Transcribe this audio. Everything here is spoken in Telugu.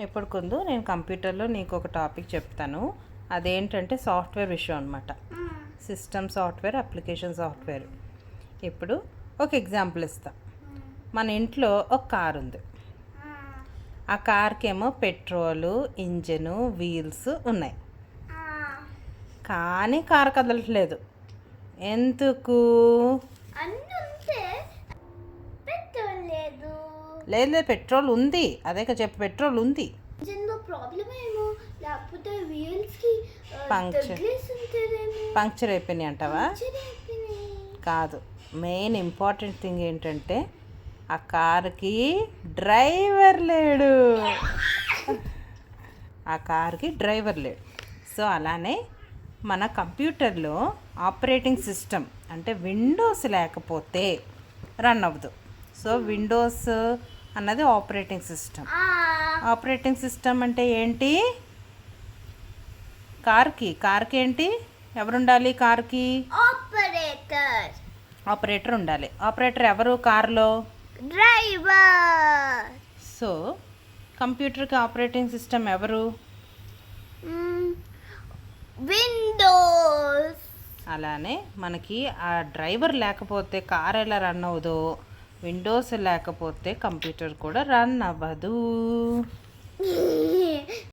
ఇప్పుడు కొందు నేను కంప్యూటర్లో నీకు ఒక టాపిక్ చెప్తాను. అదేంటంటే సాఫ్ట్వేర్ విషయం అనమాట. System software, application software. ఇప్పుడు ఒక ఎగ్జాంపుల్ ఇస్తా. మన ఇంట్లో ఒక కార్ ఉంది. ఆ కార్కి ఏమో పెట్రోలు, ఇంజను, వీల్స్ ఉన్నాయి. కానీ కారు కదలట్లేదు. ఎందుకు? లేదు లేదు, పెట్రోల్ ఉంది. అదే చెప్పు, పెట్రోల్ ఉంది. పంక్చర్ అయిపోయినాయి అంటావా? కాదు, మెయిన్ ఇంపార్టెంట్ థింగ్ ఏంటంటే ఆ కార్కి డ్రైవర్ లేడు. ఆ కార్కి డ్రైవర్ లేడు. సో అలానే మన కంప్యూటర్లో ఆపరేటింగ్ సిస్టమ్ అంటే విండోస్ లేకపోతే రన్ అవ్వదు. సో విండోస్ అన్నది ఆపరేటింగ్ సిస్టమ్. ఆపరేటింగ్ సిస్టమ్ అంటే ఏంటి? కార్కి ఏంటి? ఎవరు ఉండాలి? కార్కి ఆపరేటర్ ఉండాలి. ఆపరేటర్ ఎవరు కార్లో? డ్రైవర్. సో కంప్యూటర్కి ఆపరేటింగ్ సిస్టమ్ ఎవరు? విండోస్. అలానే మనకి ఆ డ్రైవర్ లేకపోతే కార్ ఎలా రన్ అవ్వదో, విండోస్ లేకపోతే కంప్యూటర్ కూడా రన్ అవ్వదు.